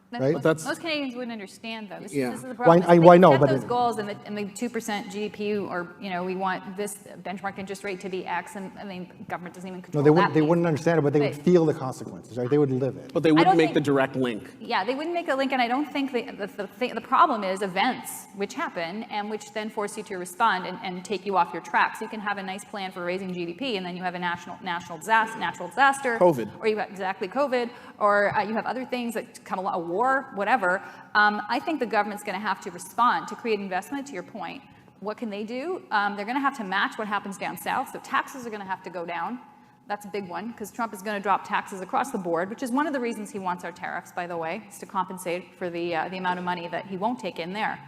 Right? Most Canadians wouldn't understand, though. This is the Why problem. no, Set but those goals and the 2% GDP, or, you know, we want this benchmark interest rate to be X, and I mean, government doesn't even control that. They wouldn't understand it, but they would feel the consequences, right? They would live it. But they wouldn't make the direct link. Yeah, they wouldn't make a link, and I don't think the problem is events which happen and which then force you to respond and take you off your track. So you can have a nice plan for raising GDP, and then you have a natural disaster, COVID, or you have COVID, or you have other things that come along, a war, whatever. I think the government's going to have to respond to create investment. To your point, what can they do? They're going to have to match what happens down south. So taxes are going to have to go down. That's a big one, because Trump is going to drop taxes across the board, which is one of the reasons he wants our tariffs, by the way, is to compensate for the amount of money that he won't take in there.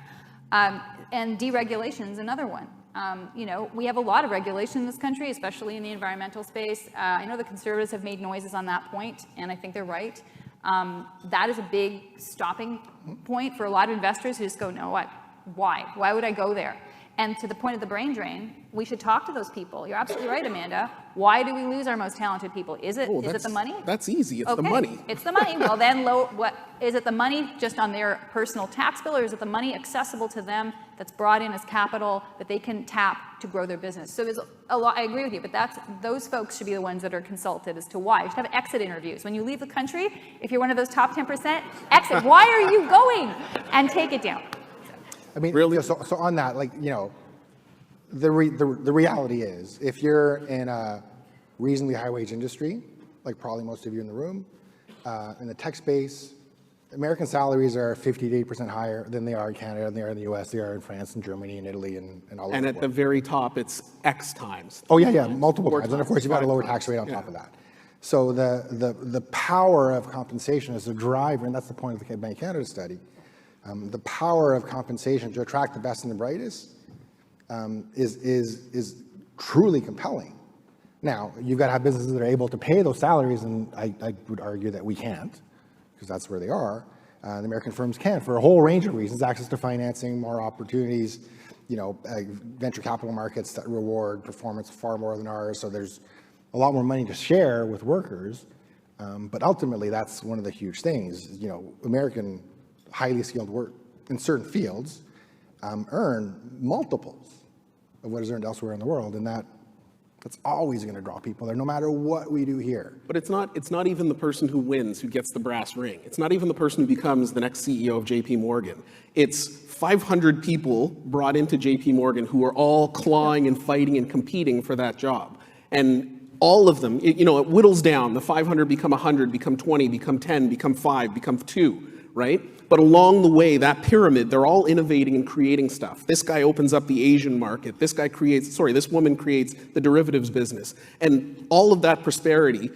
And deregulation is another one. You know, we have a lot of regulation in this country, especially in the environmental space. I know the Conservatives have made noises on that point, and I think they're right. That is a big stopping point for a lot of investors who just go, no, what? Why? Why would I go there? And to the point of the brain drain, we should talk to those people. You're absolutely right, Amanda. Why do we lose our most talented people? Is it the money? That's easy. It's okay. The money. It's the money. Well, then, what is it? The money just on their personal tax bill, or is it the money accessible to them that's brought in as capital that they can tap to grow their business? So there's a lot. I agree with you, but those folks should be the ones that are consulted as to why. You should have exit interviews when you leave the country. If you're one of those top 10%, exit. Why are you going? And take it down. I mean, really. So on that, like, you know, the reality is, if you're in a reasonably high wage industry, like probably most of you in the room, in the tech space, American salaries are 50 to 80% higher than they are in Canada, than they are in the US, they are in France and Germany and Italy and all over the world. And at the very top, it's X times. Oh yeah, multiple times. And of course, you've got a lower tax rate on top of that. So the power of compensation is a driver, and that's the point of the Bank Canada study. The power of compensation to attract the best and the brightest is truly compelling. Now, you've got to have businesses that are able to pay those salaries, and I would argue that we can't, because that's where they are. The American firms can, for a whole range of reasons: access to financing, more opportunities, you know, venture capital markets that reward performance far more than ours. So there's a lot more money to share with workers. But ultimately, that's one of the huge things. You know, American highly skilled work in certain fields earn multiples of what is earned elsewhere in the world, and that's always going to draw people there, no matter what we do here. But it's not even the person who wins who gets the brass ring. It's not even the person who becomes the next CEO of JP Morgan. It's 500 people brought into JP Morgan who are all clawing and fighting and competing for that job. And all of them, it whittles down. The 500 become 100, become 20, become 10, become 5, become 2, right? But along the way, that pyramid, they're all innovating and creating stuff. This guy opens up the Asian market. This woman creates the derivatives business. And all of that prosperity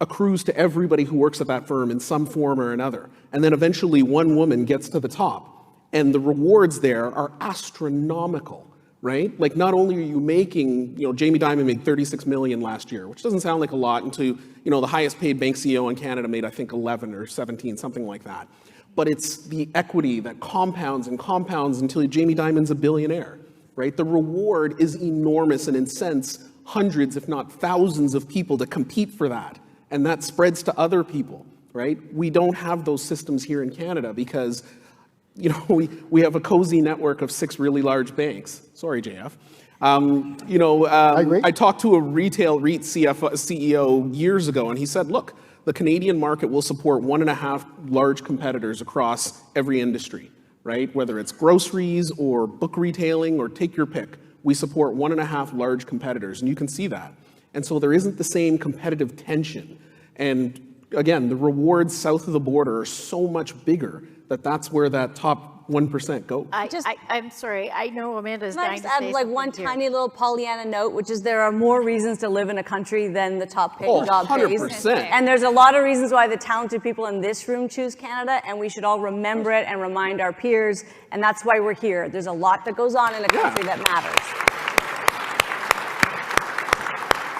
accrues to everybody who works at that firm in some form or another. And then eventually one woman gets to the top. And the rewards there are astronomical, right? Like, not only are you making, Jamie Dimon made $36 million last year, which doesn't sound like a lot, until, the highest paid bank CEO in Canada made, I think, 11 or 17, something like that. But it's the equity that compounds and compounds until Jamie Dimon's a billionaire. right? The reward is enormous and incents hundreds, if not thousands of people to compete for that. And that spreads to other people, right? We don't have those systems here in Canada because, you know, we have a cozy network of 6 really large banks. Sorry, JF. I agree. I talked to a retail REIT CEO years ago, and he said, look, the Canadian market will support 1.5 large competitors across every industry, right? Whether it's groceries or book retailing or take your pick. We support 1.5 large competitors, and you can see that. And so there isn't the same competitive tension. And again, the rewards south of the border are so much bigger that that's where that top 1% goes. I'm sorry, I know Amanda's Can I dying just to add say like one something here. tiny little Pollyanna note, which is there are more reasons to live in a country than the top paid Oh, job pays. 100%. And there's a lot of reasons why the talented people in this room choose Canada, and we should all remember it and remind our peers, and that's why we're here. There's a lot that goes on in a country that matters.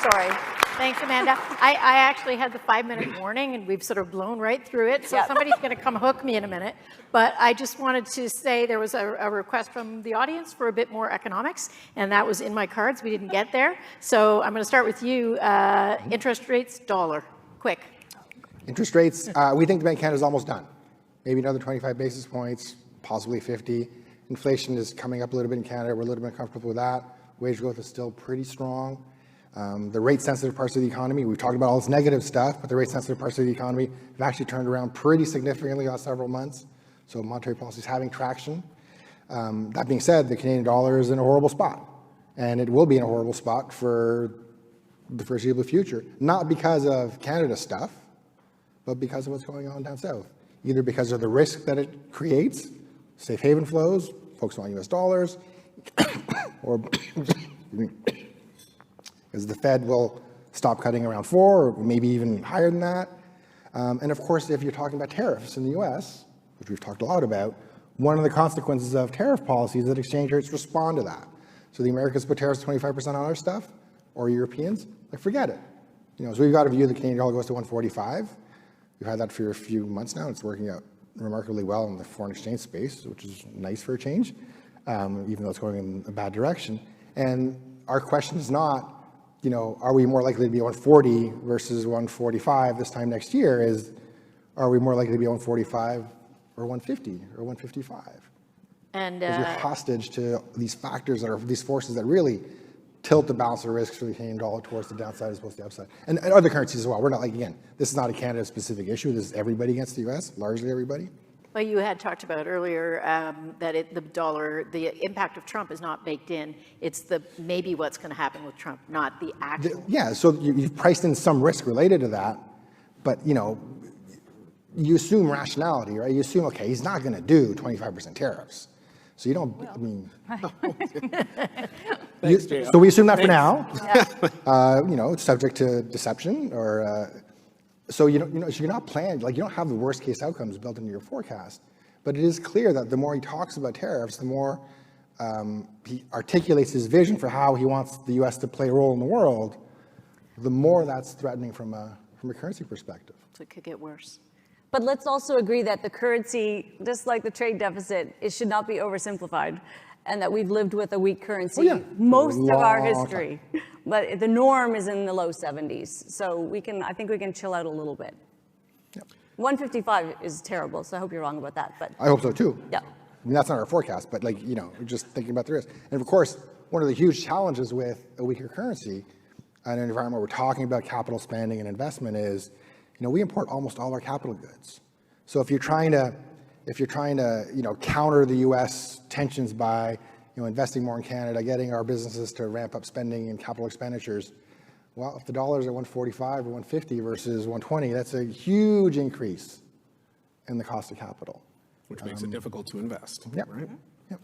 Sorry. Thanks, Amanda. I actually had the 5-minute warning, and we've sort of blown right through it, so Yep. somebody's going to come hook me in a minute. But I just wanted to say there was a request from the audience for a bit more economics, and that was in my cards. We didn't get there. So I'm going to start with you. Interest rates, dollar. Quick. Interest rates, we think the Bank of Canada is almost done. Maybe another 25 basis points, possibly 50. Inflation is coming up a little bit in Canada. We're a little bit comfortable with that. Wage growth is still pretty strong. The rate-sensitive parts of the economy, we've talked about all this negative stuff, but the rate-sensitive parts of the economy have actually turned around pretty significantly the last several months. So monetary policy is having traction. That being said, the Canadian dollar is in a horrible spot, and it will be in a horrible spot for the foreseeable future, not because of Canada stuff, but because of what's going on down south. Either because of the risk that it creates, safe haven flows, folks want US dollars, or because the Fed will stop cutting around 4, or maybe even higher than that. And of course, if you're talking about tariffs in the US, which we've talked a lot about, one of the consequences of tariff policy is that exchange rates respond to that. So the Americans put tariffs 25% on our stuff, or Europeans, like forget it. You know, so we've got a view the Canadian dollar goes to 145. We've had that for a few months now. It's working out remarkably well in the foreign exchange space, which is nice for a change, even though it's going in a bad direction. And our question is not, you know, are we more likely to be 140 versus 145 this time next year? Is, are we more likely to be 145 or 150 or 155? And Because you're hostage to these factors that are, these forces that really tilt the balance of risks for the Canadian dollar towards the downside as opposed to the upside. And other currencies as well. We're not like, again, this is not a Canada-specific issue. This is everybody against the US, largely everybody. well, you had talked about earlier that the dollar, the impact of Trump is not baked in. It's the maybe what's going to happen with Trump, not the actual. Yeah, so you've priced in some risk related to that, but you know, you assume rationality, right? You assume, okay, he's not going to do 25% tariffs. So you don't, I mean, Thanks, JF. so we assume that for now. You know, it's subject to deception, or so you know, so you're not planning, like you don't have the worst case outcomes built into your forecast. But it is clear that the more he talks about tariffs, the more he articulates his vision for how he wants the U.S. to play a role in the world, the more that's threatening from a currency perspective. So it could get worse. But let's also agree that the currency, just like the trade deficit, it should not be oversimplified, and that we've lived with a weak currency most of our history. But the norm is in the low 70s, so I think we can chill out a little bit. Yep. 155 is terrible, so I hope you're wrong about that. But I hope so too. yeah. I mean, that's not our forecast, but like, you know, just thinking about the risk. And of course, one of the huge challenges with a weaker currency in an environment where we're talking about capital spending and investment is, you know, we import almost all our capital goods. So if you're trying to, you know, counter the U.S. tensions by, you know, investing more in Canada, getting our businesses to ramp up spending and capital expenditures, well, if the dollar's at 145 or 150 versus 120, that's a huge increase in the cost of capital. Which makes it difficult to invest. Yep. Right? Yep.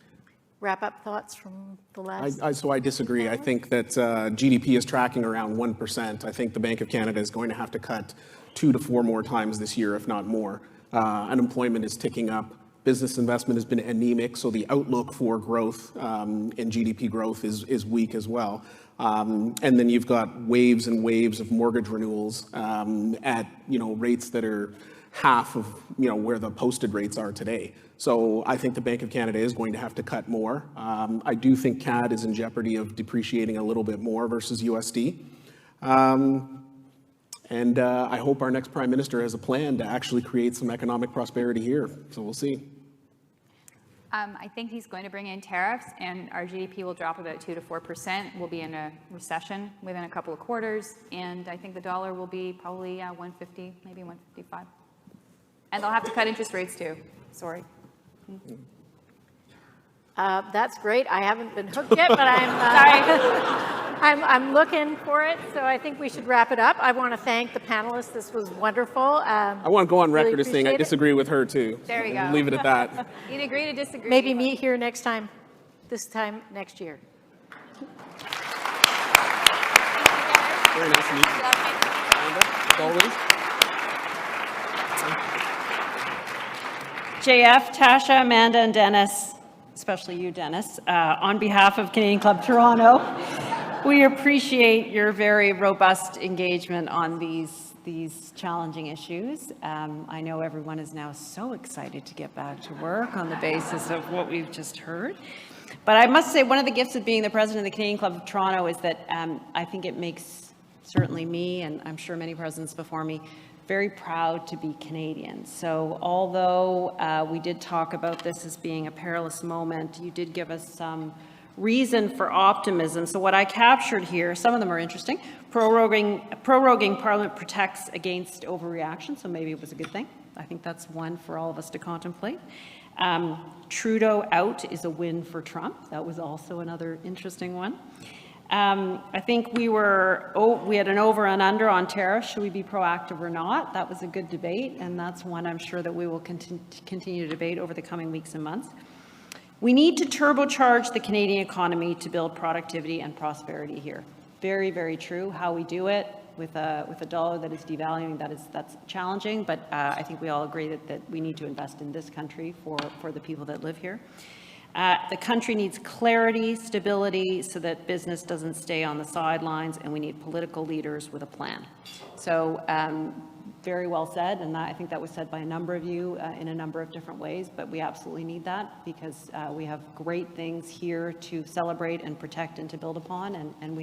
Wrap up thoughts from the last. So I disagree. I think that GDP is tracking around 1%. I think the Bank of Canada is going to have to cut 2 to 4 more times this year, if not more. Unemployment is ticking up. Business investment has been anemic, so the outlook for growth and GDP growth is weak as well. And then you've got waves and waves of mortgage renewals at, you know, rates that are half of where the posted rates are today. So I think the Bank of Canada is going to have to cut more. I do think CAD is in jeopardy of depreciating a little bit more versus USD. And I hope our next Prime Minister has a plan to actually create some economic prosperity here. So we'll see. I think he's going to bring in tariffs, and our GDP will drop about 2 to 4%. We'll be in a recession within a couple of quarters, and I think the dollar will be probably 150, maybe 155. And they'll have to cut interest rates too. Sorry. That's great. I haven't been hooked yet, but I'm looking for it. So I think we should wrap it up. I want to thank the panelists. This was wonderful. I want to go on record as saying I disagree with her too. There we go. Leave it at that. You'd agree to disagree. Maybe meet here next time, this time next year. Very nice to meet you. As always. JF, Tasha, Amanda, and Dennis, especially you, Dennis, on behalf of Canadian Club Toronto, we appreciate your very robust engagement on these challenging issues. I know everyone is now so excited to get back to work on the basis of what we've just heard. But I must say, one of the gifts of being the president of the Canadian Club of Toronto is that I think it makes certainly me, and I'm sure many presidents before me, very proud to be Canadian. So although we did talk about this as being a perilous moment, you did give us some reason for optimism. So what I captured here, some of them are interesting. Proroguing Parliament protects against overreaction, so maybe it was a good thing. I think that's one for all of us to contemplate. Trudeau out is a win for Trump. That was also another interesting one. I think we had an over and under on tariffs. Should we be proactive or not? That was a good debate, and that's one I'm sure that we will continue to debate over the coming weeks and months. We need to turbocharge the Canadian economy to build productivity and prosperity here. Very, very true. How we do it with a dollar that is devaluing, that's challenging, but I think we all agree that we need to invest in this country for the people that live here. The country needs clarity, stability, so that business doesn't stay on the sidelines, and we need political leaders with a plan. So very well said, and I think that was said by a number of you in a number of different ways, but we absolutely need that because we have great things here to celebrate and protect and to build upon, and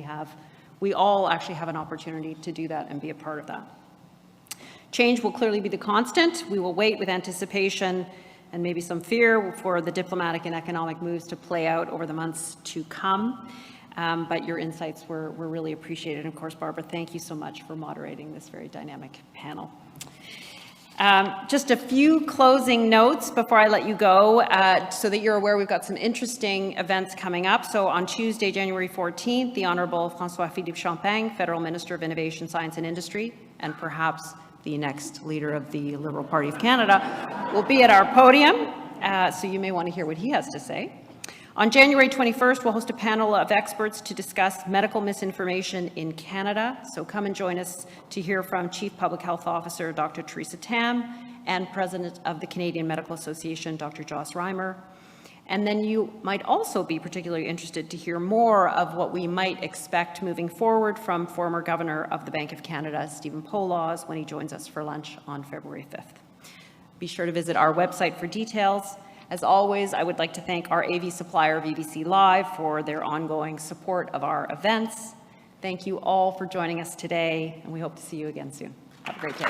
we all actually have an opportunity to do that and be a part of that. Change will clearly be the constant. We will wait with anticipation and maybe some fear for the diplomatic and economic moves to play out over the months to come. But your insights were really appreciated. And of course, Barbara, thank you so much for moderating this very dynamic panel. Just a few closing notes before I let you go, so that you're aware we've got some interesting events coming up. So on Tuesday, January 14th, the Honourable François-Philippe Champagne, Federal Minister of Innovation, Science and Industry, and perhaps the next leader of the Liberal Party of Canada, will be at our podium, so you may want to hear what he has to say. On January 21st, we'll host a panel of experts to discuss medical misinformation in Canada, so come and join us to hear from Chief Public Health Officer Dr. Theresa Tam and President of the Canadian Medical Association, Dr. Joss Reimer. And then you might also be particularly interested to hear more of what we might expect moving forward from former Governor of the Bank of Canada, Stephen Poloz, when he joins us for lunch on February 5th. Be sure to visit our website for details. As always, I would like to thank our AV supplier, VBC Live, for their ongoing support of our events. Thank you all for joining us today, and we hope to see you again soon. Have a great day.